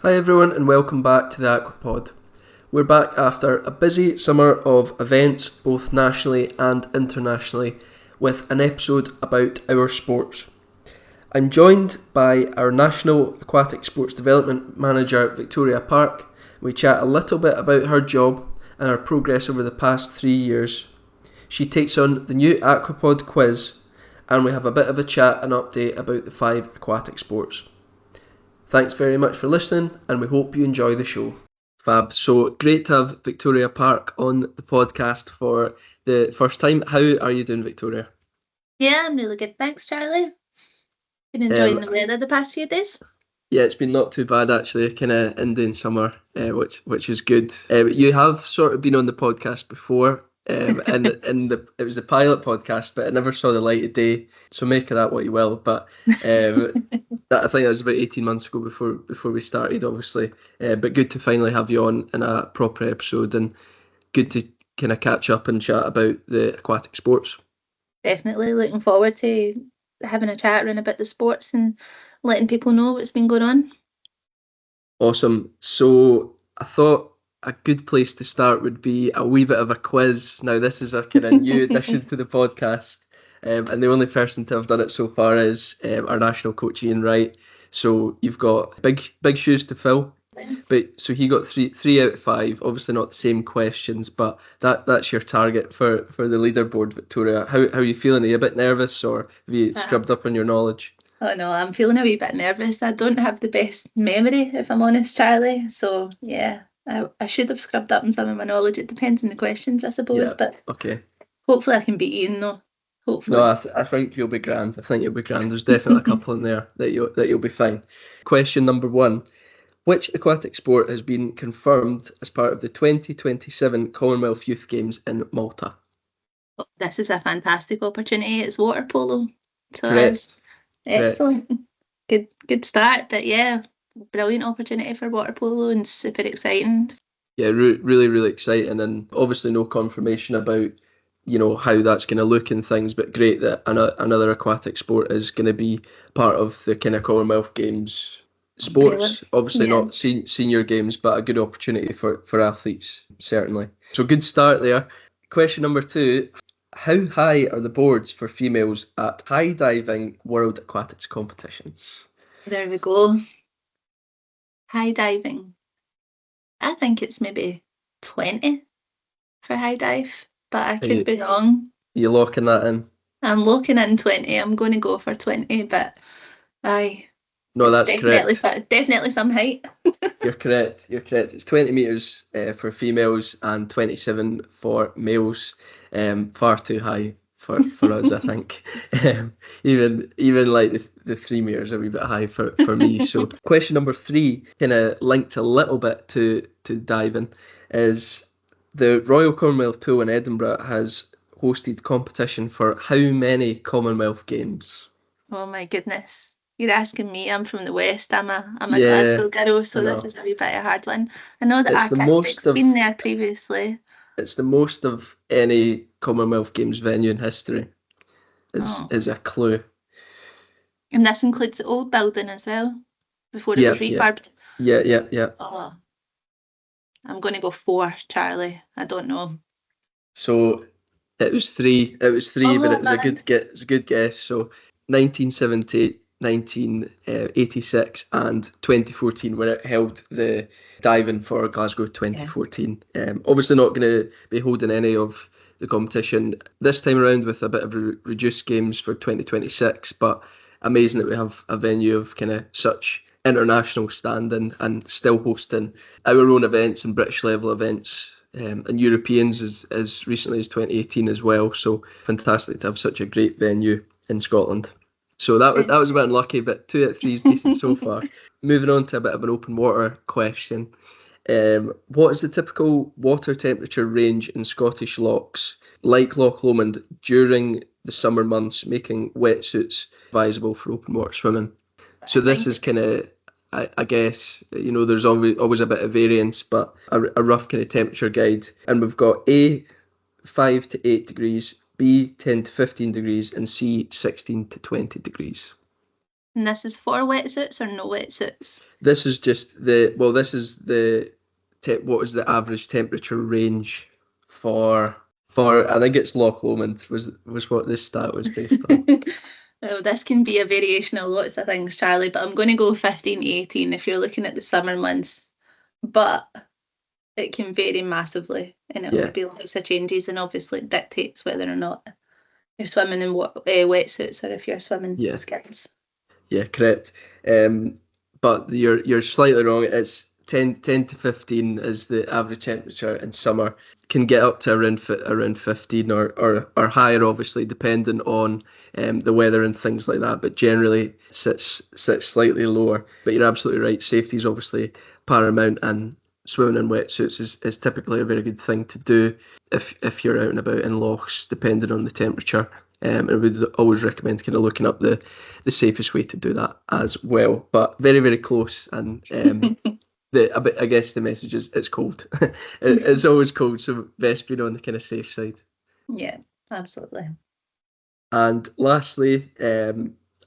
Hi everyone and welcome back to the Aqua Pod. We're back after a busy summer of events both nationally and internationally with an episode about our sports. I'm joined by our National Aquatic Sports Development Manager Victoria Park. We chat a little bit about her job and her progress over the past 3 years. She takes on the new Aqua Pod quiz and we have a bit of a chat and update about the 5 aquatic sports. Thanks very much for listening and we hope you enjoy the show. Fab. So great to have Victoria Park on the podcast for the first time. How are you doing, Victoria? Yeah, I'm really good. Thanks, Charlie. Been enjoying the weather the past few days. Yeah, it's been not too bad actually, kind of Indian summer, which is good. You have sort of been on the podcast before, and it was the pilot podcast, but it never saw the light of day. So make of that what you will. But I think that was about 18 months ago before we started, obviously. But good to finally have you on in a proper episode, and good to kind of catch up and chat about the aquatic sports. Definitely looking forward to having a chat around about the sports and letting people know what's been going on. Awesome. So I thought a good place to start would be a wee bit of a quiz. Now, this is a kind of new addition to the podcast, and the only person to have done it so far is our national coach, Ian Wright. So you've got big shoes to fill. But so he got three out of 5. Obviously not the same questions, but that's your target for the leaderboard, Victoria. How are you feeling? Are you a bit nervous, or have you scrubbed up on your knowledge? Oh no, I'm feeling a wee bit nervous. I don't have the best memory, if I'm honest, Charlie. So yeah, I should have scrubbed up on some of my knowledge. It depends on the questions, I suppose. Yeah, but okay. Hopefully I can beat Ian though. Hopefully. No, I think you'll be grand. I think you'll be grand. There's definitely a couple in there that you'll be fine. Question number 1. Which aquatic sport has been confirmed as part of the 2027 Commonwealth Youth Games in Malta? Oh, this is a fantastic opportunity. It's water polo. So Correct. Excellent. Good start. But yeah, brilliant opportunity for water polo and super exciting. Yeah, really, really exciting, and obviously no confirmation about, how that's going to look and things, but great that another aquatic sport is going to be part of the kind of Commonwealth Games sports. Obviously not senior games, but a good opportunity for athletes, certainly. So good start there. Question number 2. How high are the boards for females at high diving World Aquatics competitions? There we go. High diving. I think it's maybe 20 for high dive, but I could be wrong. You locking that in? I'm locking in 20. I'm going to go for 20, but aye. No, that's correct. Definitely some height. You're correct. It's 20 metres for females and 27 for males. Far too high for us, I think. Even like the 3 metres are a wee bit high for me. So question number 3, kind of linked a little bit to diving, is the Royal Commonwealth Pool in Edinburgh has hosted competition for how many Commonwealth Games? Oh my goodness. You're asking me. I'm from the West. I'm a Glasgow girl, so this is a wee bit of a hard one. I know that Artistic's been there previously. It's the most of any Commonwealth Games venue in history, is a clue. And this includes the old building as well, before it was refurbed? Yeah. Oh, I'm going to go 4, Charlie. I don't know. So it was 3. But it was a good guess. So 1978, 1986 and 2014 when it held the diving for Glasgow 2014. Obviously not going to be holding any of the competition this time around with a bit of reduced games for 2026, but amazing that we have a venue of kind of such international standing and still hosting our own events and British level events and Europeans as recently as 2018 as well. So fantastic to have such a great venue in Scotland. So that was a bit unlucky, but 2 out of 3 is decent so far. Moving on to a bit of an open water question. What is the typical water temperature range in Scottish lochs like Loch Lomond during the summer months, making wetsuits advisable for open water swimming? So this is kind of, I guess, there's always a bit of variance, but a rough kind of temperature guide. And we've got A, 5 to 8 degrees, B, 10 to 15 degrees, and C, 16 to 20 degrees. And this is for wetsuits or no wetsuits? This is just what is the average temperature range for I think it's Loch Lomond was what this stat was based on. Oh, this can be a variation of lots of things, Charlie, but I'm going to go 15 to 18 if you're looking at the summer months. But it can vary massively, and it will be lots of changes, and obviously it dictates whether or not you're swimming in wetsuits or if you're swimming in skins. Yeah, correct. But you're slightly wrong. It's 10 to 15 is the average temperature in summer. Can get up to around 15 or higher, obviously, depending on the weather and things like that. But generally sits slightly lower. But you're absolutely right. Safety is obviously paramount, and swimming in wetsuits is typically a very good thing to do if you're out and about in lochs, depending on the temperature. And we would always recommend kind of looking up the safest way to do that as well. But very, very close. And I guess the message is it's cold. It's always cold, so best being on the kind of safe side. Yeah, absolutely. And lastly,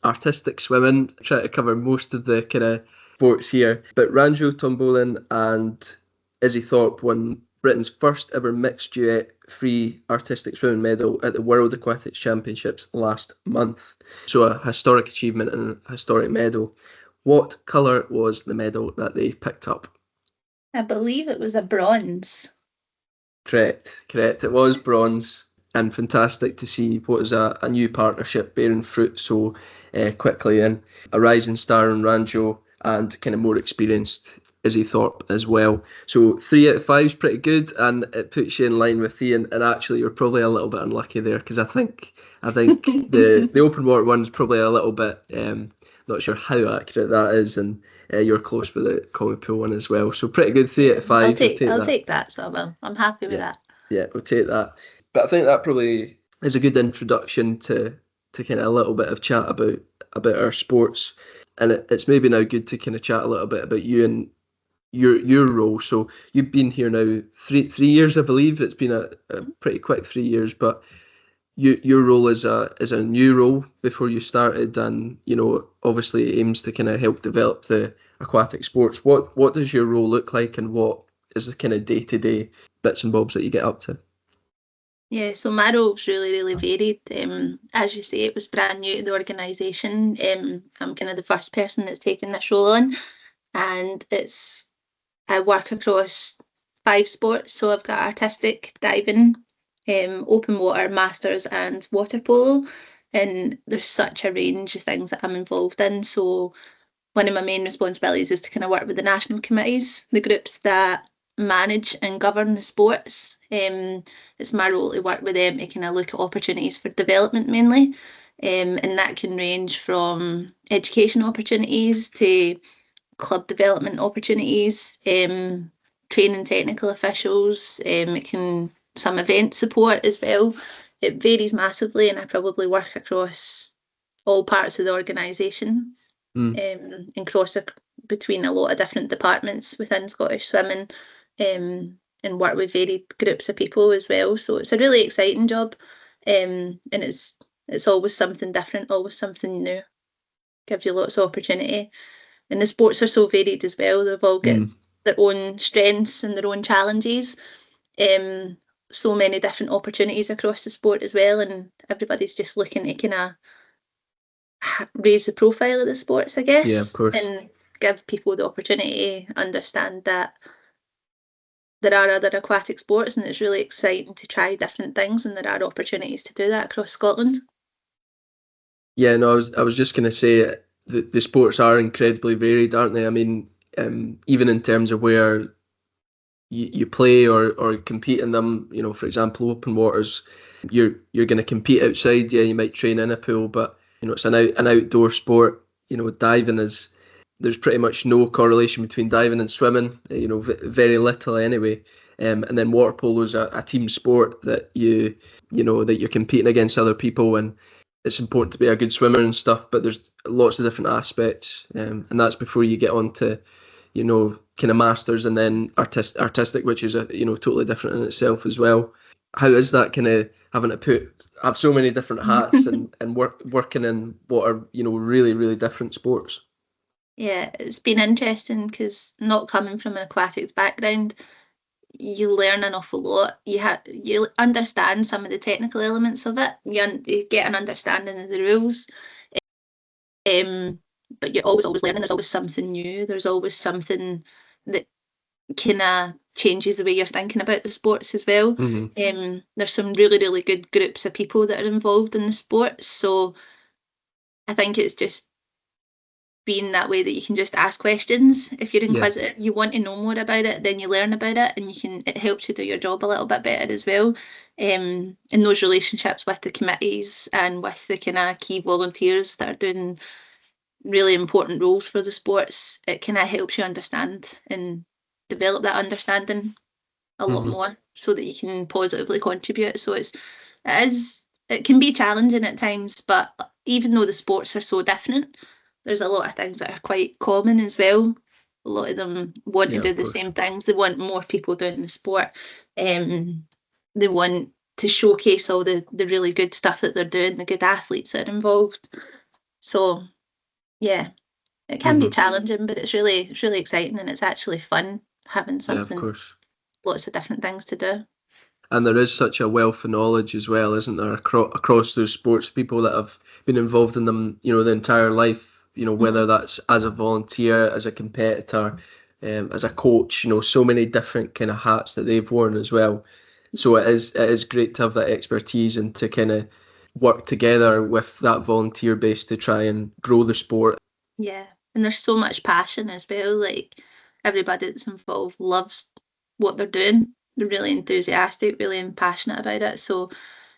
artistic swimming. I try to cover most of the kind of sports here. But Ranjo Tombolin and Izzy Thorpe won Britain's first ever mixed duet free artistic swimming medal at the World Aquatics Championships last month. So a historic achievement and a historic medal. What colour was the medal that they picked up? I believe it was a bronze. Correct. It was bronze, and fantastic to see what is a new partnership bearing fruit so quickly, and a rising star in Ranjo and kind of more experienced Izzy Thorpe as well. So 3 out of 5 is pretty good, and it puts you in line with Ian. And actually, you're probably a little bit unlucky there, because I think the open water one's probably a little bit not sure how accurate that is, and you're close with the common pool one as well. So pretty good, 3 out of 5. I'll take that, so I will. I'm happy with that. Yeah, we'll take that. But I think that probably is a good introduction to kind of a little bit of chat about our sports. And it's maybe now good to kind of chat a little bit about you and your role. So you've been here now 3 years, I believe. It's been a pretty quick 3 years, but your role is a new role before you started, and obviously aims to kind of help develop the aquatic sports. What does your role look like, and what is the kind of day-to-day bits and bobs that you get up to? Yeah, so my role's really, really varied. As you say, it was brand new to the organisation. I'm kind of the first person that's taken this role on, and I work across 5 sports. So I've got artistic, diving, open water, masters, and water polo. And there's such a range of things that I'm involved in. So one of my main responsibilities is to kind of work with the national committees, the groups that manage and govern the sports. It's my role to work with them to kind of look at opportunities for development mainly. And that can range from education opportunities to club development opportunities, training technical officials, it can some event support as well. It varies massively, and I probably work across all parts of the organisation and cross between a lot of different departments within Scottish Swimming, and work with varied groups of people as well. So it's a really exciting job, and it's always something different, always something new. Gives you lots of opportunity. And the sports are so varied as well. They've all got their own strengths and their own challenges. So many different opportunities across the sport as well, and everybody's just looking to kind of raise the profile of the sports, I guess. Yeah, of course. And give people the opportunity to understand that there are other aquatic sports, and it's really exciting to try different things, and there are opportunities to do that across Scotland. Yeah, no, I was just going to say the sports are incredibly varied, aren't they? I mean, even in terms of where you play or compete in them, for example, open waters, you're going to compete outside. Yeah, you might train in a pool, but it's an outdoor sport. Diving there's pretty much no correlation between diving and swimming. Very little anyway. And then water polo is a team sport that that you're competing against other people, and it's important to be a good swimmer and stuff. But there's lots of different aspects, and that's before you get on to kind of masters, and then artistic, which is totally different in itself as well. how is that kind of having to have so many different hats and working in what are, you know, really, really different sports? Yeah, it's been interesting because not coming from an aquatics background, you learn an awful lot. You understand some of the technical elements of it. You get an understanding of the rules. But you're always learning. There's always something new. There's always something that kind of changes the way you're thinking about the sports as well. There's some really, really good groups of people that are involved in the sports. So I think it's just being that way that you can just ask questions. If you're inquisitive, you want to know more about it, then you learn about it, and it helps you do your job a little bit better as well. In those relationships with the committees and with the kind of key volunteers that are doing really important roles for the sports, it kind of helps you understand and develop that understanding a lot more so that you can positively contribute. So it can be challenging at times, but even though the sports are so different, there's a lot of things that are quite common as well. A lot of them want to do the same things. They want more people doing the sport. They want to showcase all the really good stuff that they're doing, the good athletes that are involved. So yeah, it can be challenging, but it's really exciting, and it's actually fun having something, lots of different things to do. And there is such a wealth of knowledge as well, isn't there, across those sports, people that have been involved in them, you know, the entire life, you know, whether that's as a volunteer, as a competitor, as a coach, you know, so many different kind of hats that they've worn as well. So it is great to have that expertise and to kind of work together with that volunteer base to try and grow the sport. Yeah, and there's so much passion as well. Like, everybody that's involved loves what they're doing. They're really enthusiastic, really passionate about it. So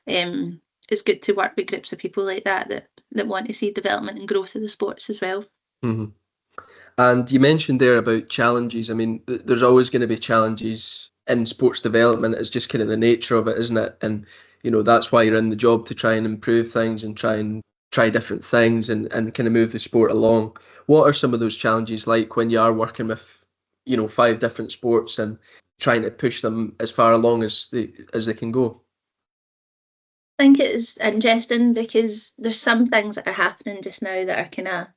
it's good to work with groups of people like that want to see development and growth of the sports as well. And you mentioned there about challenges. I mean, there's always going to be challenges in sports development. It's just kind of the nature of it, isn't it? And, you know, that's why you're in the job, to try and improve things and try different things and kind of move the sport along. What are some of those challenges like when you are working with, you know, 5 different sports and trying to push them as far along as they can go? I think it's interesting because there's some things that are happening just now that are kind of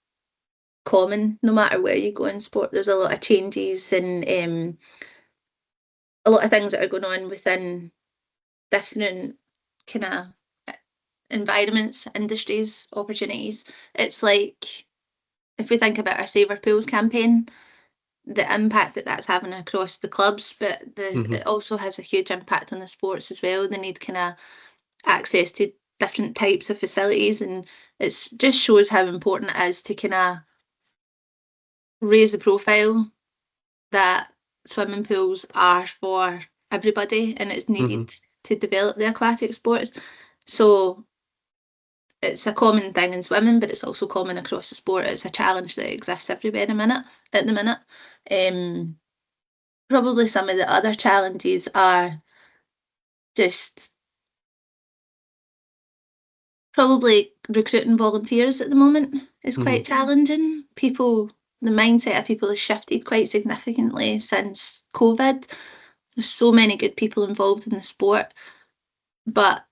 common no matter where you go in sport. There's a lot of changes and a lot of things that are going on within different kind of environments, industries, opportunities. It's like, if we think about our Save Our Pools campaign, the impact that that's having across the clubs, but it also has a huge impact on the sports as well. They need kind of access to different types of facilities, and it just shows how important it is to kind of raise the profile that swimming pools are for everybody, and it's needed to develop the aquatic sports. So it's a common thing in swimming, but it's also common across the sport. It's a challenge that exists everywhere at the minute. Probably some of the other challenges are just probably recruiting volunteers at the moment is quite challenging. The mindset of people has shifted quite significantly since COVID. There's so many good people involved in the sport, but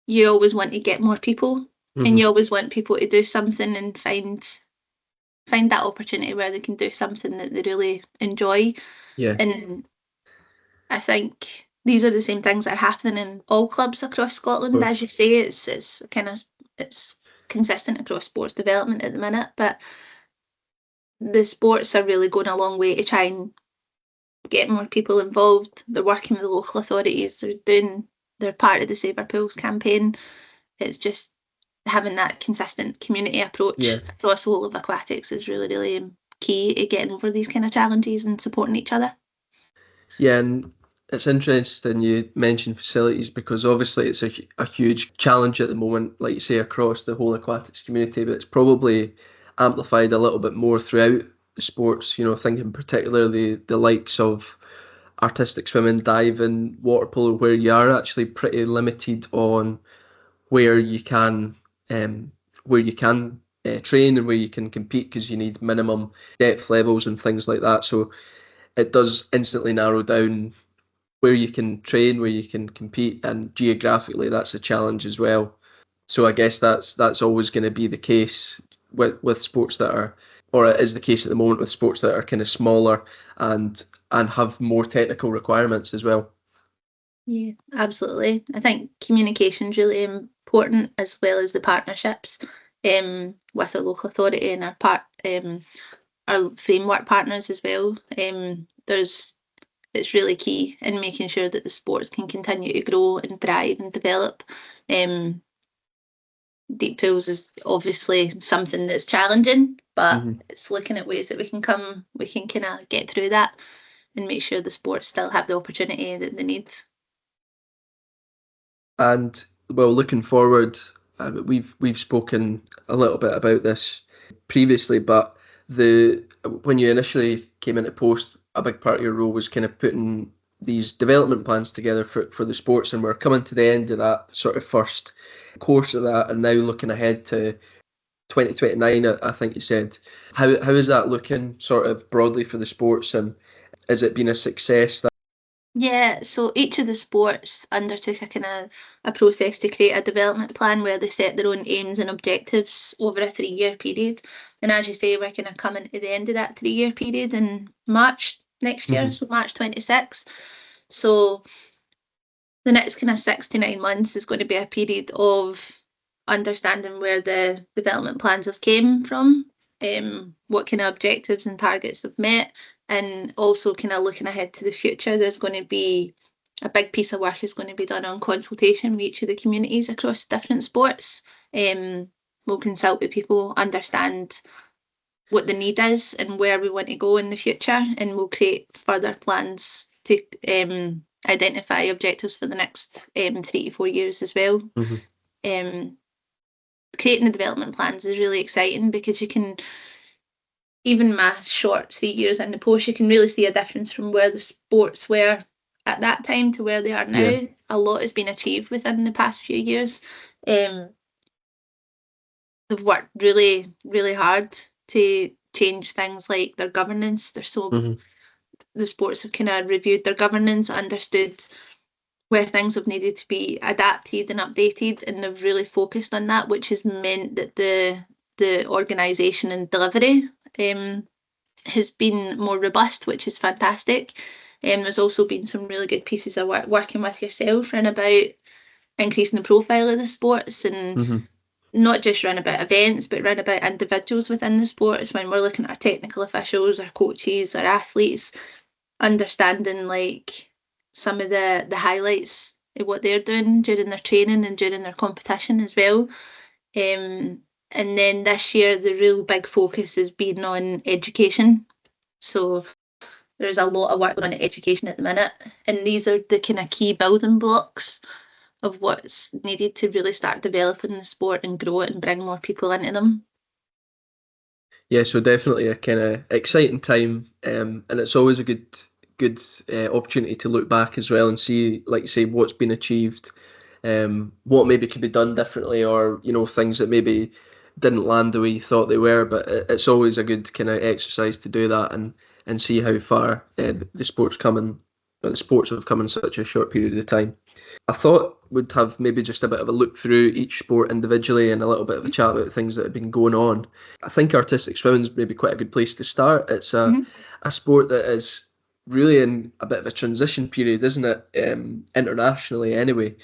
you always want to get more people, and you always want people to do something and find that opportunity where they can do something that they really enjoy. And I think these are the same things that are happening in all clubs across Scotland. As you say, it's consistent across sports development at the minute, but the sports are really going a long way to try and get more people involved. They're working with the local authorities. They're part of the Save Our Pools campaign. It's just having that consistent community approach across the whole of aquatics is really, really key to getting over these kind of challenges and supporting each other. Yeah, and it's interesting you mentioned facilities, because obviously it's a huge challenge at the moment, like you say, across the whole aquatics community, but it's probably amplified a little bit more throughout the sports, you know, thinking particularly the likes of artistic swimming, diving, water polo, where you are actually pretty limited on where you can train and where you can compete, because you need minimum depth levels and things like that. So it does instantly narrow down where you can train, where you can compete, and geographically that's a challenge as well. So I guess that's always going to be the case with sports that are, or it is the case at the moment with sports that are kind of smaller and have more technical requirements as well. Yeah, absolutely. I think communication is really important, as well as the partnerships with our local authority and our framework partners as well. It's really key in making sure that the sports can continue to grow and thrive and develop. Deep pools is obviously something that's challenging, but it's looking at ways that we can kind of get through that and make sure the sports still have the opportunity that they need. And well, looking forward, we've spoken a little bit about this previously, but when you initially came into post, a big part of your role was kind of putting these development plans together for the sports, and we're coming to the end of that sort of first course of that, and now looking ahead to 2029, I think you said. How is that looking sort of broadly for the sports, and has it been a success? Yeah, so each of the sports undertook a process to create a development plan where they set their own aims and objectives over a 3-year period. And as you say, we're kind of coming to the end of that 3-year period in March next year, so March 26. So the next kind of 6 to 9 months is going to be a period of understanding where the development plans have came from, what kind of objectives and targets they've met, and also kind of looking ahead to the future. There's going to be a big piece of work is going to be done on consultation with each of the communities across different sports. We'll consult with people, understand what the need is and where we want to go in the future, and we'll create further plans to identify objectives for the next 3 to 4 years as well. Creating the development plans is really exciting because you can, even my short 3 years in the post, you can really see a difference from where the sports were at that time to where they are now. Yeah. A lot has been achieved within the past few years. They've worked really, really hard to change things like their governance. The sports have kind of reviewed their governance, understood where things have needed to be adapted and updated, and they've really focused on that, which has meant that the organisation and delivery has been more robust, which is fantastic. There's also been some really good pieces of work working with yourself around about increasing the profile of the sports, and not just around about events, but around about individuals within the sports. When we're looking at our technical officials, our coaches, our athletes, understanding like some of the highlights of what they're doing during their training and during their competition as well. And then this year, the real big focus has been on education. So there's a lot of work on education at the minute, and these are the kind of key building blocks of what's needed to really start developing the sport and grow it and bring more people into them. Yeah, so definitely a kind of exciting time, and it's always a good opportunity to look back as well and see, like you say, what's been achieved, what maybe could be done differently, or things that maybe didn't land the way you thought they were. But it's always a good kind of exercise to do that and see how far the sports have come in such a short period of time. I thought we'd have maybe just a bit of a look through each sport individually and a little bit of a chat about things that have been going on. I think artistic swimming's maybe quite a good place to start. It's a sport that is really in a bit of a transition period, isn't it? Internationally anyway.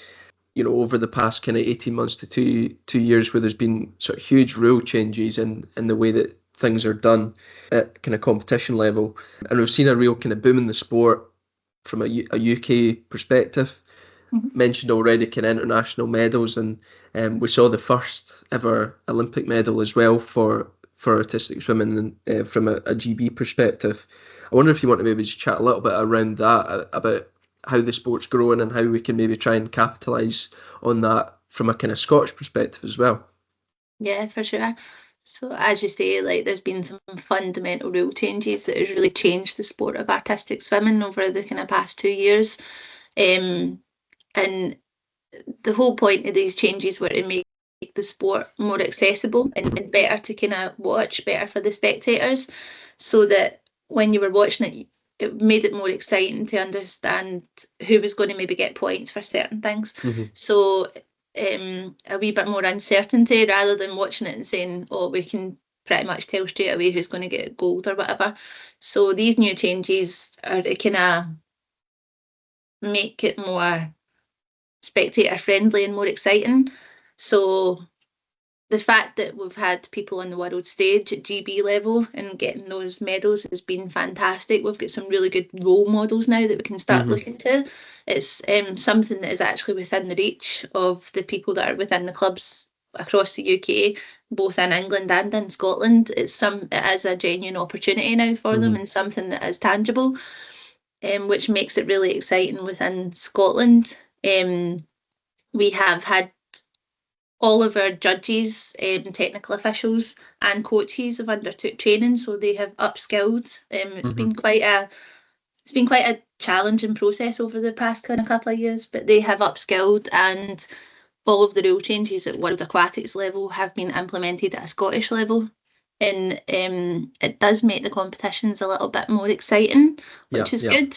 Over the past kind of 18 months to two years, where there's been sort of huge rule changes in the way that things are done at kind of competition level. And we've seen a real kind of boom in the sport from a UK perspective. Mentioned already kind of international medals, and we saw the first ever Olympic medal as well for artistic swimming, and from a GB perspective. I wonder if you want to maybe just chat a little bit around that, about how the sport's growing and how we can maybe try and capitalise on that from a kind of Scottish perspective as well. Yeah, for sure. So as you say, like there's been some fundamental rule changes that has really changed the sport of artistic swimming over the kind of past 2 years. And the whole point of these changes were to make the sport more accessible and better to kind of watch, better for the spectators, so that when you were watching it, it made it more exciting to understand who was going to maybe get points for certain things. So a wee bit more uncertainty rather than watching it and saying, oh, we can pretty much tell straight away who's going to get gold or whatever. So these new changes are kind of make it more spectator friendly and more exciting. So the fact that we've had people on the world stage at GB level and getting those medals has been fantastic. We've got some really good role models now that we can start looking to. It's something that is actually within the reach of the people that are within the clubs across the UK, both in England and in Scotland. It is a genuine opportunity now for them, and something that is tangible, which makes it really exciting within Scotland. We have had all of our judges, technical officials and coaches have undertook training, so they have upskilled. It's been quite a challenging process over the past kind of couple of years, but they have upskilled, and all of the rule changes at World Aquatics level have been implemented at a Scottish level. And it does make the competitions a little bit more exciting, which is good.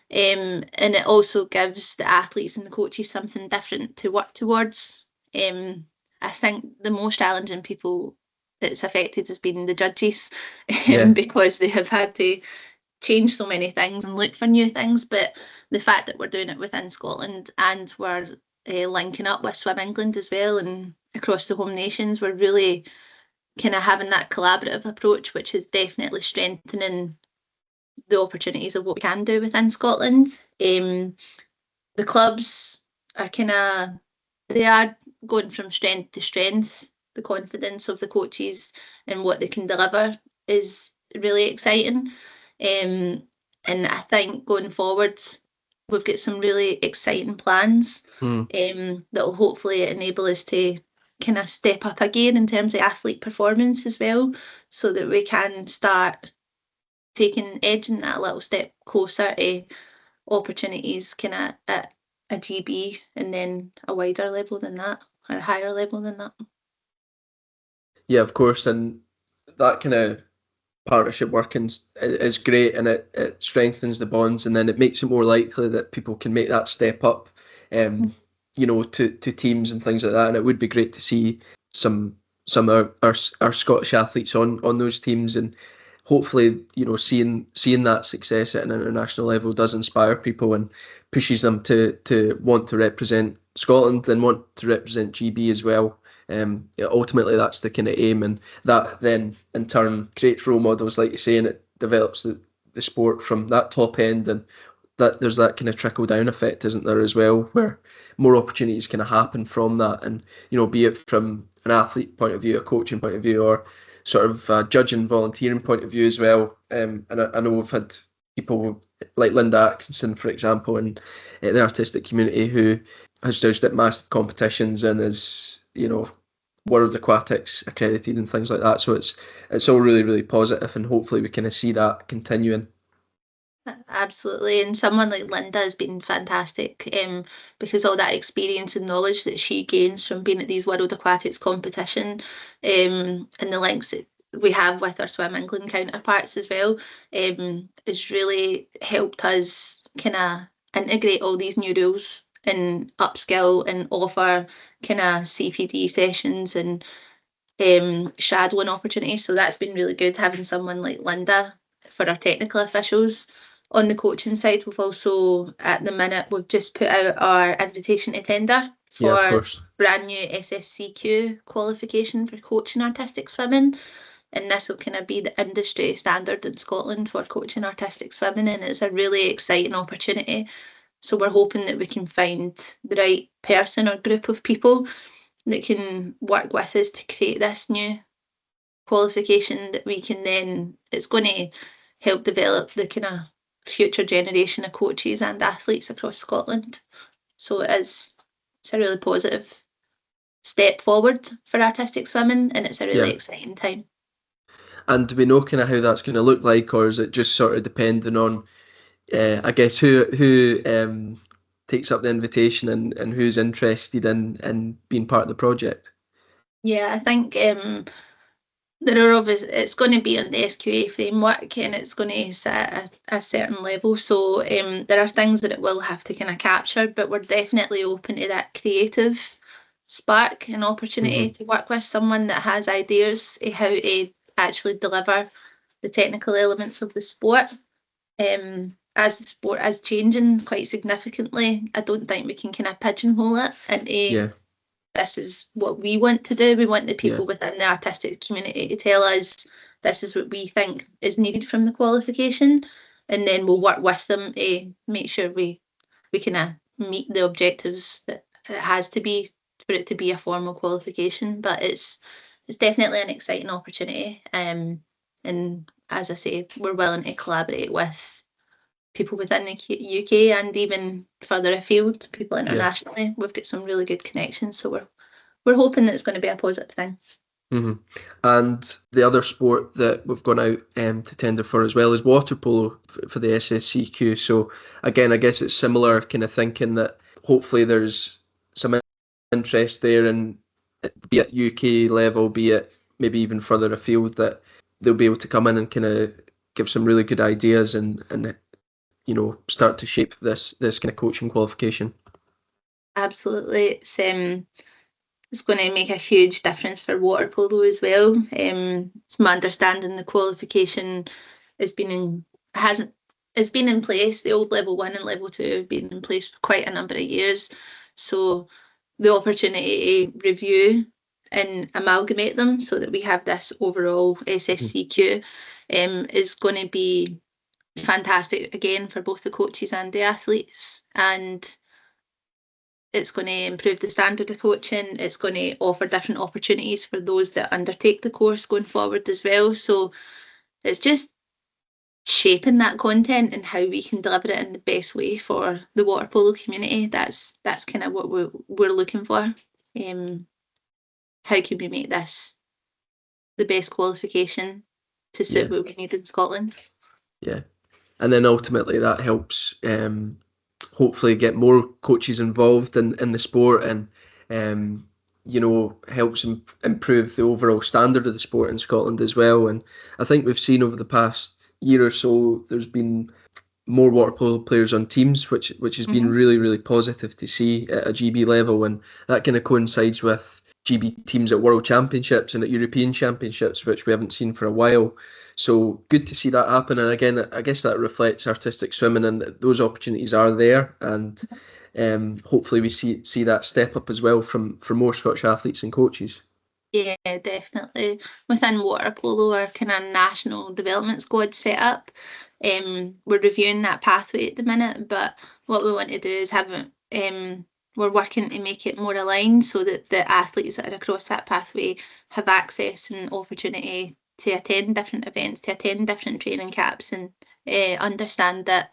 And it also gives the athletes and the coaches something different to work towards. I think the most challenging people that's affected has been the judges, because they have had to change so many things and look for new things. But the fact that we're doing it within Scotland and we're linking up with Swim England as well and across the home nations, we're really kind of having that collaborative approach, which is definitely strengthening the opportunities of what we can do within Scotland. The clubs are they are going from strength to strength. The confidence of the coaches and what they can deliver is really exciting. And I think going forward, we've got some really exciting plans that will hopefully enable us to kind of step up again in terms of athlete performance as well, so that we can start edging that a little step closer to opportunities kind of at a GB and then a wider level than that, or a higher level than that. Yeah, of course, and that kind of partnership working is great, and it strengthens the bonds, and then it makes it more likely that people can make that step up, to teams and things like that. And it would be great to see some of our Scottish athletes on those teams, and hopefully, seeing that success at an international level does inspire people and pushes them to want to represent Scotland and want to represent GB as well. Ultimately, that's the kind of aim, and that then in turn creates role models, like you say, and it develops the sport from that top end, and that there's that kind of trickle down effect, isn't there, as well, where more opportunities kind of happen from that, and be it from an athlete point of view, a coaching point of view, or sort of a judging, volunteering point of view as well. And I know we've had people like Linda Atkinson, for example, in the artistic community, who has judged at massive competitions and is World Aquatics accredited and things like that. So it's all really, really positive, and hopefully we kind of see that continuing. Absolutely, and someone like Linda has been fantastic, because all that experience and knowledge that she gains from being at these World Aquatics competition, and the links that we have with our Swim England counterparts as well, has really helped us kind of integrate all these new rules and upskill and offer kind of CPD sessions and shadowing opportunities. So that's been really good, having someone like Linda for our technical officials. On the coaching side, we've also, at the minute, we've just put out our invitation to tender for brand new SSCQ qualification for coaching artistic swimming. And this will kind of be the industry standard in Scotland for coaching artistic swimming, and it's a really exciting opportunity. So we're hoping that we can find the right person or group of people that can work with us to create this new qualification that we can then, it's going to help develop the kind of future generation of coaches and athletes across Scotland. So it's a really positive step forward for artistic swimming, and it's a really exciting time. And do we know kind of how that's going to look like, or is it just sort of depending on, I guess, who takes up the invitation and who's interested in being part of the project? Yeah, I think there are obviously, it's going to be on the SQA framework and it's going to sit at a certain level. So there are things that it will have to kind of capture, but we're definitely open to that creative spark and opportunity to work with someone that has ideas of how to actually deliver the technical elements of the sport. As the sport is changing quite significantly, I don't think we can kind of pigeonhole it into this is what we want to do. We want the people within the artistic community to tell us this is what we think is needed from the qualification, and then we'll work with them to make sure we kind of meet the objectives that it has to be for it to be a formal qualification. But it's definitely an exciting opportunity, and as I say, we're willing to collaborate with people within the UK and even further afield, people internationally. We've got some really good connections, so we're hoping that it's going to be a positive thing. And the other sport that we've gone out to tender for as well is water polo for the SSCQ. So again, I guess it's similar kind of thinking that hopefully there's some interest there, and be it UK level, be it maybe even further afield, that they'll be able to come in and kind of give some really good ideas and you know, start to shape this kind of coaching qualification. Absolutely, it's going to make a huge difference for water polo as well. It's my understanding the qualification has been in place. The old level 1 and level 2 have been in place for quite a number of years. So the opportunity to review and amalgamate them so that we have this overall SSCQ is going to be fantastic again for both the coaches and the athletes, and it's going to improve the standard of coaching. It's going to offer different opportunities for those that undertake the course going forward as well. So it's just shaping that content and how we can deliver it in the best way for the water polo community. That's kind of what we're looking for. How can we make this the best qualification to suit what we need in Scotland? And then ultimately that helps hopefully get more coaches involved in the sport, and you know, helps improve the overall standard of the sport in Scotland as well. And I think we've seen over the past year or so there's been more water polo players on teams, which has been really, really positive to see at a GB level, and that kind of coincides with GB teams at World Championships and at European Championships, which we haven't seen for a while. So good to see that happen, and again, I guess that reflects artistic swimming, and those opportunities are there, and hopefully we see that step up as well from more Scottish athletes and coaches. Yeah, definitely. Within water polo, our kind of national development squad set up, we're reviewing that pathway at the minute, but what we want to do is have it, we're working to make it more aligned so that the athletes that are across that pathway have access and opportunity to attend different events, to attend different training camps, and understand that,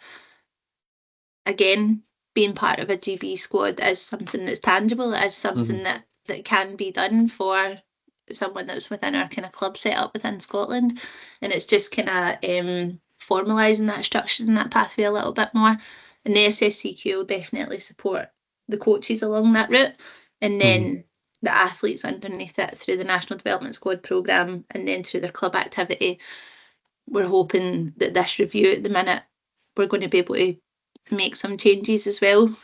again, being part of a GB squad is something that's tangible, is something that can be done for someone that's within our kind of club set up within Scotland. And it's just kind of formalising that structure and that pathway a little bit more. And the SSCQ will definitely support the coaches along that route, and then the athletes underneath it through the National Development Squad programme, and then through their club activity. We're hoping that this review at the minute, we're going to be able to make some changes as well,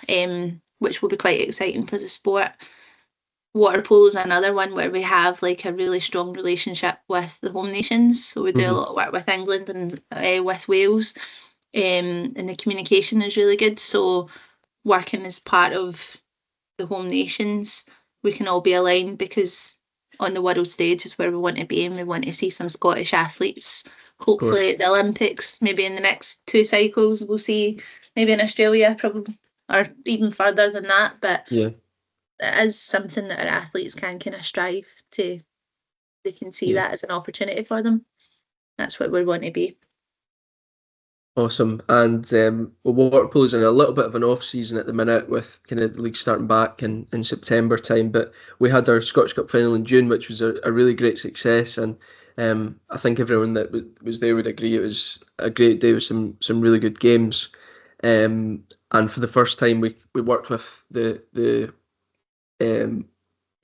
which will be quite exciting for the sport. Water polo is another one where we have like a really strong relationship with the home nations. So we do a lot of work with England and with Wales, and the communication is really good. So working as part of the home nations, we can all be aligned, because on the world stage is where we want to be, and we want to see some Scottish athletes. Hopefully at the Olympics, maybe in the next 2 cycles, we'll see maybe in Australia, probably, or even further than that. But it is something that our athletes can kind of strive to. They can see that as an opportunity for them. That's what we want to be. Awesome. And water polo is in a little bit of an off season at the minute, with kind of the league starting back in September time. But we had our Scottish Cup final in June, which was a really great success. And I think everyone that was there would agree it was a great day with some really good games. And for the first time, we worked with the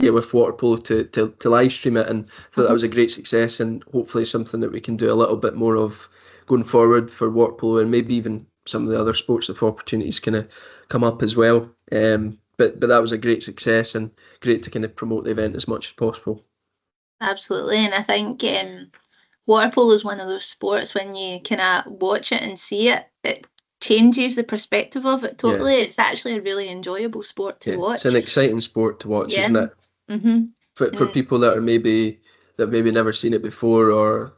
with water polo to live stream it, and thought that was a great success, and hopefully something that we can do a little bit more of going forward for water polo, and maybe even some of the other sports if opportunities kind of come up as well. But that was a great success, and great to kind of promote the event as much as possible. Absolutely, and I think water polo is one of those sports when you kind of watch it and see it, it changes the perspective of it totally. Yeah. It's actually a really enjoyable sport to watch. It's an exciting sport to watch, isn't it? Mm-hmm. For people that are maybe never seen it before, or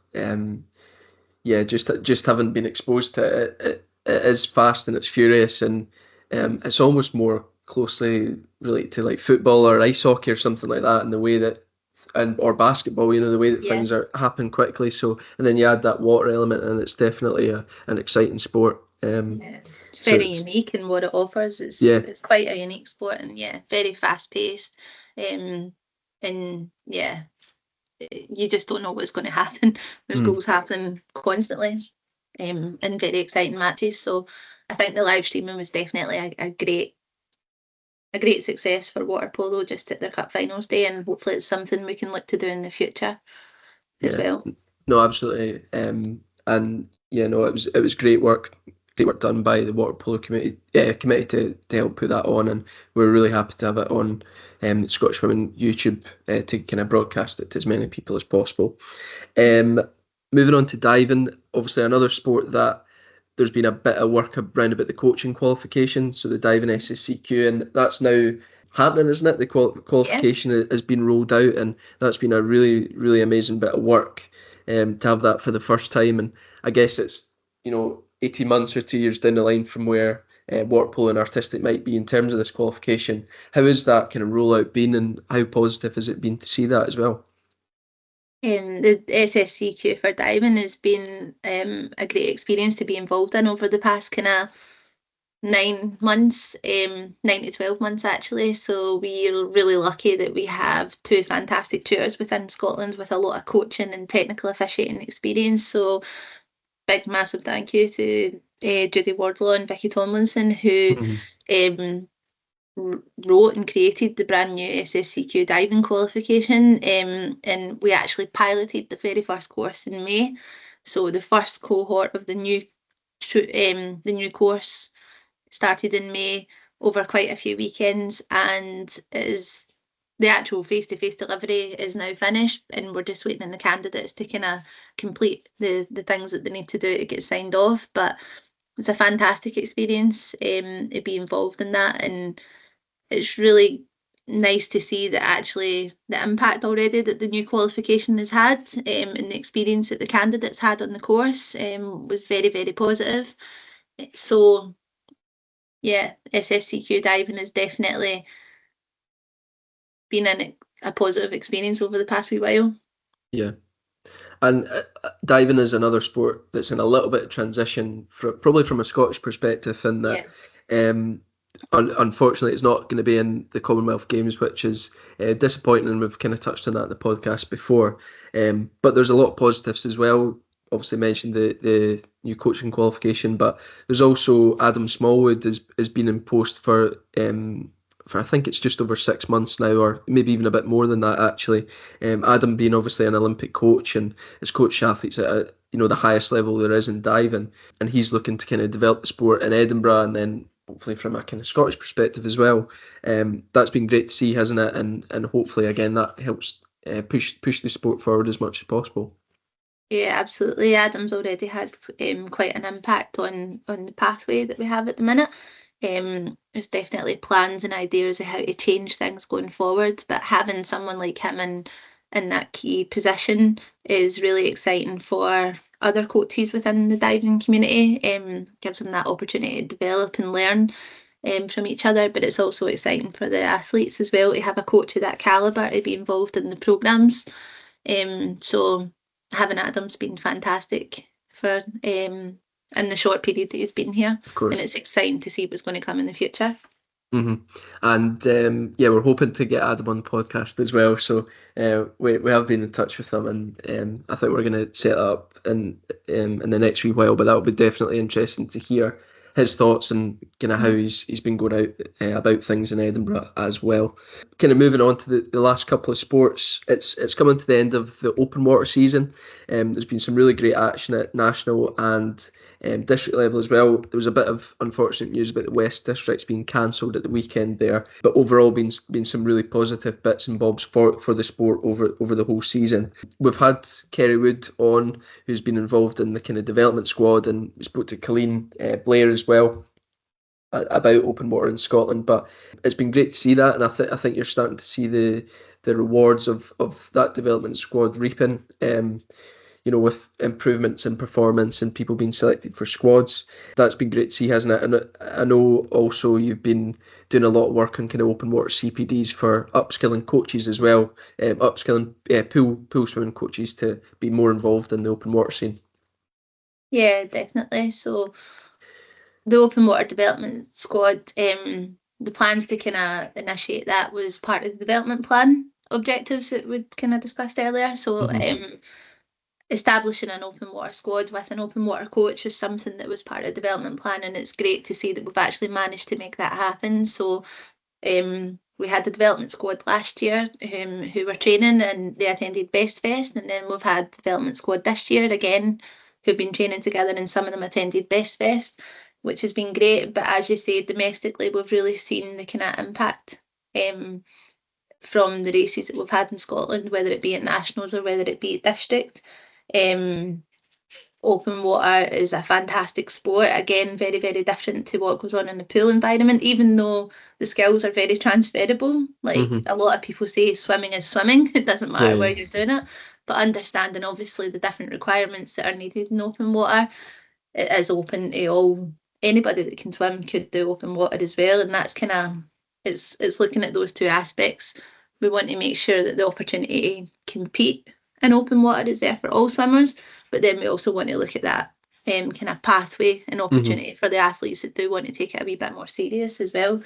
just haven't been exposed to it. It is fast and it's furious, and it's almost more closely related to like football or ice hockey or something like that, in the way that, or basketball, the way that things happen quickly. So, and then you add that water element, and it's definitely an exciting sport. It's very unique in what it offers. It's quite a unique sport, and very fast paced, and you just don't know what's going to happen. There's goals happening constantly, and very exciting matches. So I think the live streaming was definitely a great success for water polo just at their cup finals day, and hopefully it's something we can look to do in the future as well. No, absolutely. It was great work done by the water polo committee to help put that on, and we're really happy to have it on Scottish Women YouTube to kind of broadcast it to as many people as possible. Moving on to diving, obviously another sport that there's been a bit of work around about the coaching qualification, so the diving SSCQ, and that's now happening, isn't it? The qualification has been rolled out, and that's been a really, really amazing bit of work to have that for the first time. And I guess it's 18 months or 2 years down the line from where water polo and artistic might be in terms of this qualification. How has that kind of rollout been, and how positive has it been to see that as well? The SSCQ for diving has been a great experience to be involved in over the past kind of 9 months, 9 to 12 months actually. So we're really lucky that we have 2 fantastic tutors within Scotland with a lot of coaching and technical officiating experience. So big massive thank you to Judy Wardlaw and Vicky Tomlinson, who wrote and created the brand new SSCQ diving qualification, and we actually piloted the very first course in May. So the first cohort of the new course started in May over quite a few weekends, and the actual face-to-face delivery is now finished, and we're just waiting on the candidates to kind of complete the things that they need to do to get signed off. But it's a fantastic experience to be involved in that, and it's really nice to see that actually the impact already that the new qualification has had, and the experience that the candidates had on the course was very, very positive. So SSCQ diving has definitely been a positive experience over the past wee while. Yeah. And diving is another sport that's in a little bit of transition, probably from a Scottish perspective, in that unfortunately it's not going to be in the Commonwealth Games, which is disappointing, and we've kind of touched on that in the podcast before. But there's a lot of positives as well. Obviously mentioned the new coaching qualification, but there's also Adam Smallwood has been in post for I think it's just over 6 months now, or maybe even a bit more than that actually. Adam being obviously an Olympic coach and has coached athletes at the highest level there is in diving, and he's looking to kind of develop the sport in Edinburgh, and then hopefully from a kind of Scottish perspective as well. That's been great to see, hasn't it? And hopefully again that helps push the sport forward as much as possible. Yeah, absolutely. Adam's already had quite an impact on the pathway that we have at the minute. There's definitely plans and ideas of how to change things going forward, but having someone like him in that key position is really exciting for other coaches within the diving community. Gives them that opportunity to develop and learn from each other, but it's also exciting for the athletes as well to have a coach of that calibre to be involved in the programmes. So having Adam's been fantastic for in the short period that he's been here, of course. And it's exciting to see what's going to come in the future. Mm-hmm. And we're hoping to get Adam on the podcast as well, so we have been in touch with him, and I think we're going to set it up in the next wee while, but that will be definitely interesting to hear his thoughts and kind of how he's been going out about things in Edinburgh as well. Kind of moving on to the last couple of sports, it's coming to the end of the open water season. There's been some really great action at national and district level as well. There was a bit of unfortunate news about the West Districts being cancelled at the weekend there, but overall been some really positive bits and bobs for the sport over the whole season. We've had Kerry Wood on, who's been involved in the kind of development squad, and we spoke to Colleen Blair as well about open water in Scotland. But it's been great to see that, and I think you're starting to see the rewards of that development squad reaping. With improvements in performance and people being selected for squads. That's been great to see, hasn't it? And I know also you've been doing a lot of work on kind of open water CPDs for upskilling coaches as well, upskilling pool swimming coaches to be more involved in the open water scene. Yeah, definitely. So the open water development squad, the plans to kind of initiate that was part of the development plan objectives that we kind of discussed earlier. So establishing an open water squad with an open water coach was something that was part of the development plan, and it's great to see that we've actually managed to make that happen. So we had the development squad last year who were training, and they attended Best Fest, and then we've had the development squad this year again who've been training together, and some of them attended Best Fest, which has been great. But as you say, domestically we've really seen the kind of impact from the races that we've had in Scotland, whether it be at nationals or whether it be at district. Open water is a fantastic sport, again very, very different to what goes on in the pool environment, even though the skills are very transferable. A lot of people say swimming is swimming, it doesn't matter where you're doing it, but understanding obviously the different requirements that are needed in open water, it is open to all. Anybody that can swim could do open water as well, and that's kind of it's looking at those two aspects. We want to make sure that the opportunity to compete in open water is there for all swimmers, but then we also want to look at that kind of pathway and opportunity for the athletes that do want to take it a wee bit more serious as well.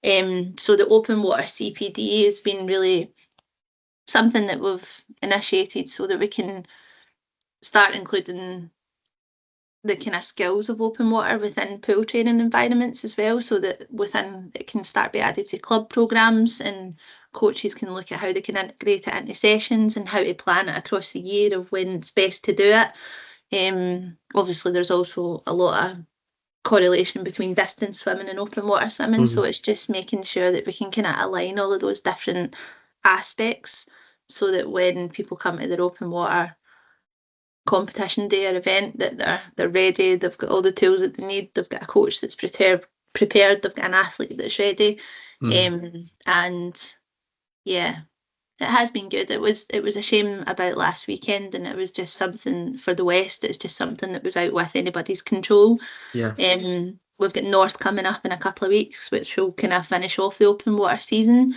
So the open water CPD has been really something that we've initiated so that we can start including the kind of skills of open water within pool training environments as well, so that within it can start be added to club programs, and coaches can look at how they can integrate it into sessions and how to plan it across the year of when it's best to do it. Obviously there's also a lot of correlation between distance swimming and open water swimming, so it's just making sure that we can kind of align all of those different aspects so that when people come to their open water competition day or event, that they're ready, they've got all the tools that they need, they've got a coach that's prepared, they've got an athlete that's ready. And yeah, it has been good. It was a shame about last weekend, and it was just something for the West, it's just something that was out with anybody's control. We've got North coming up in a couple of weeks, which will kind of finish off the open water season.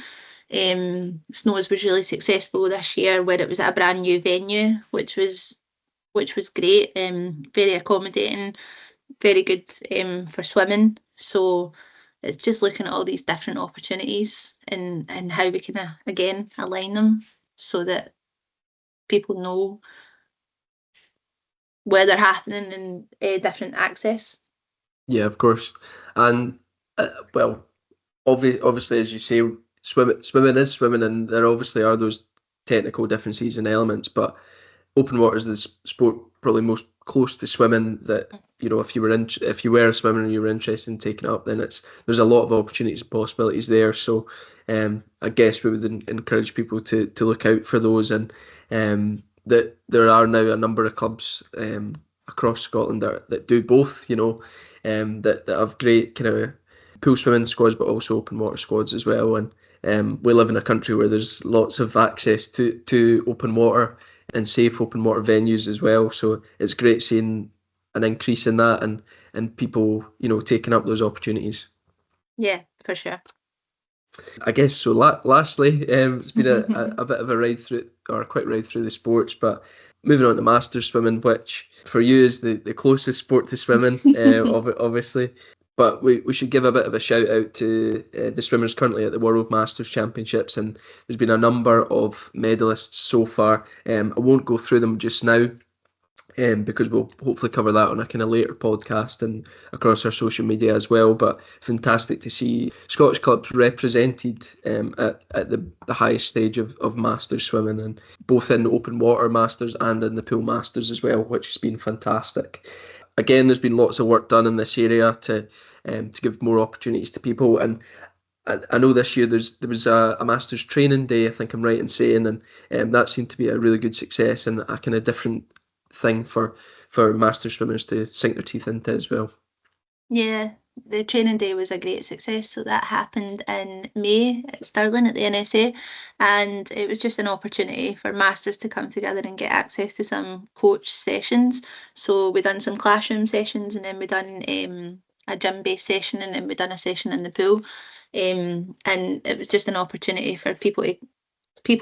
Snows was really successful this year, where it was at a brand new venue, which was great, very accommodating, very good for swimming. So it's just looking at all these different opportunities and how we can again align them so that people know where they're happening and different access. Yeah, of course. And well, obviously, as you say, swimming is swimming, and there obviously are those technical differences and elements, but open water is the sport probably most close to swimming that, if you were a swimmer and you were interested in taking it up, then there's a lot of opportunities and possibilities there. So I guess we would encourage people to look out for those, and that there are now a number of clubs across Scotland that do both, that have great kind of pool swimming squads, but also open water squads as well. And we live in a country where there's lots of access to open water and safe open water venues as well. So it's great seeing an increase in that and people, taking up those opportunities. Yeah, for sure. I guess so. Lastly, it's been a bit of a ride through, or a quick ride through the sports, but moving on to masters swimming, which for you is the closest sport to swimming, obviously. But we should give a bit of a shout out to the swimmers currently at the World Masters Championships, and there's been a number of medalists so far. I won't go through them just now, because we'll hopefully cover that on a kind of later podcast and across our social media as well. But fantastic to see Scottish clubs represented at the highest stage of Masters swimming, and both in open water Masters and in the pool Masters as well, which has been fantastic. Again, there's been lots of work done in this area to give more opportunities to people, and I know this year there was a Masters training day, I think I'm right in saying, and that seemed to be a really good success and a kind of different thing for Masters swimmers to sink their teeth into as well. Yeah, the training day was a great success. So that happened in May at Stirling at the NSA, and it was just an opportunity for Masters to come together and get access to some coach sessions. So we done some classroom sessions, and then we done a gym-based session, and then we done a session in the pool. And it was just an opportunity for people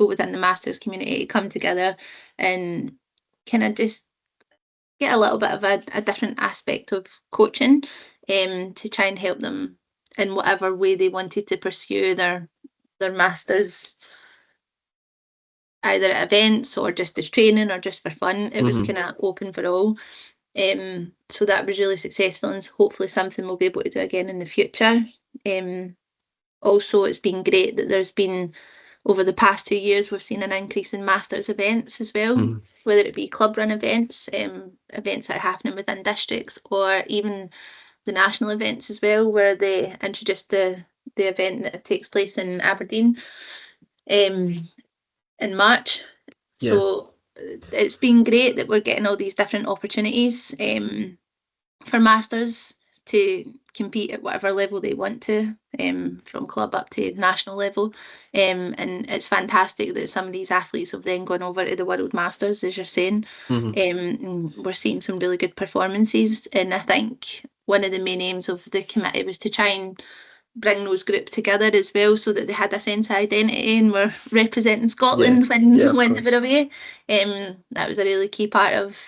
within the Masters community to come together and kind of just get a little bit of a different aspect of coaching, to try and help them in whatever way they wanted to pursue their Masters, either at events or just as training or just for fun. It was kind of open for all. So that was really successful, and hopefully something we'll be able to do again in the future. Also, it's been great that there's been, over the past 2 years, we've seen an increase in Masters events as well, whether it be club run events, events that are happening within districts, or even the national events as well, where they introduced the event that takes place in Aberdeen in March. Yeah. So it's been great that we're getting all these different opportunities for Masters to compete at whatever level they want to, from club up to national level, and it's fantastic that some of these athletes have then gone over to the World Masters, as you're saying. And we're seeing some really good performances, and I think one of the main aims of the committee was to try and bring those groups together as well, so that they had a sense of identity and were representing Scotland when they were away. That was a really key part of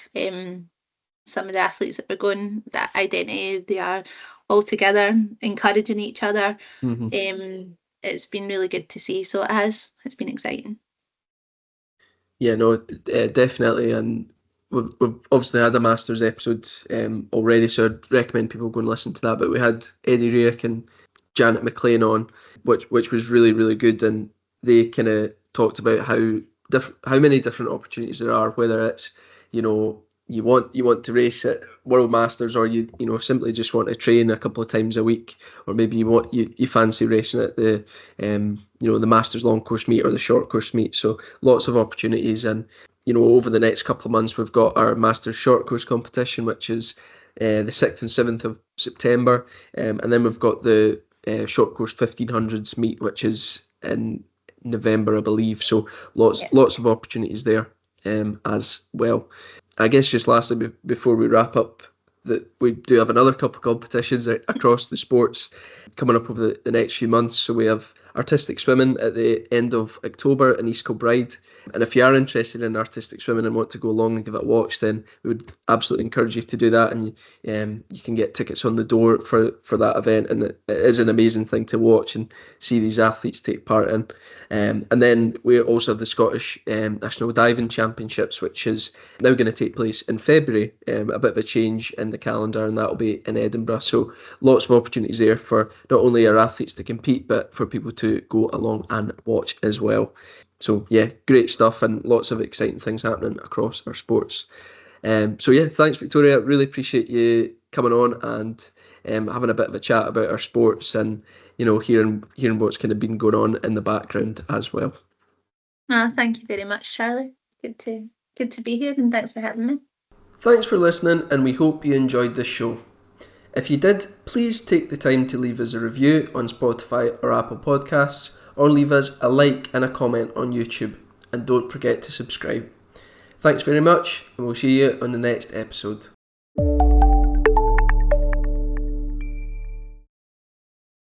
some of the athletes that were going, that identity. They are all together, encouraging each other. It's been really good to see, so it's been exciting. Yeah, no, definitely, and we've obviously had a Masters episode already, so I'd recommend people go and listen to that. But we had Eddie Raick and Janet McLean on, which was really, really good, and they kind of talked about how many different opportunities there are, whether it's, you want to race at World Masters, or you simply just want to train a couple of times a week, or maybe you fancy racing at the the Masters long course meet or the short course meet. So lots of opportunities, and over the next couple of months we've got our Masters short course competition, which is the 6th and 7th of September, and then we've got the short course 1500s meet, which is in November, I believe. So lots of opportunities there as well. I guess just lastly, before we wrap up, that we do have another couple of competitions across the sports coming up over the next few months. So we have artistic swimming at the end of October in East Kilbride, and if you are interested in artistic swimming and want to go along and give it a watch, then we would absolutely encourage you to do that, and you can get tickets on the door for that event, and it is an amazing thing to watch and see these athletes take part in. And then we also have the Scottish National Diving Championships, which is now going to take place in February, a bit of a change in the calendar, and that will be in Edinburgh. So lots of opportunities there for not only our athletes to compete, but for people to go along and watch as well. So yeah, great stuff, and lots of exciting things happening across our sports. So yeah, thanks Victoria, really appreciate you coming on and having a bit of a chat about our sports, and hearing what's kind of been going on in the background as well. Thank you very much, Charlie. Good to be here, and thanks for having me. Thanks for listening, and we hope you enjoyed this show. If you did, please take the time to leave us a review on Spotify or Apple Podcasts, or leave us a like and a comment on YouTube, and don't forget to subscribe. Thanks very much, and we'll see you on the next episode.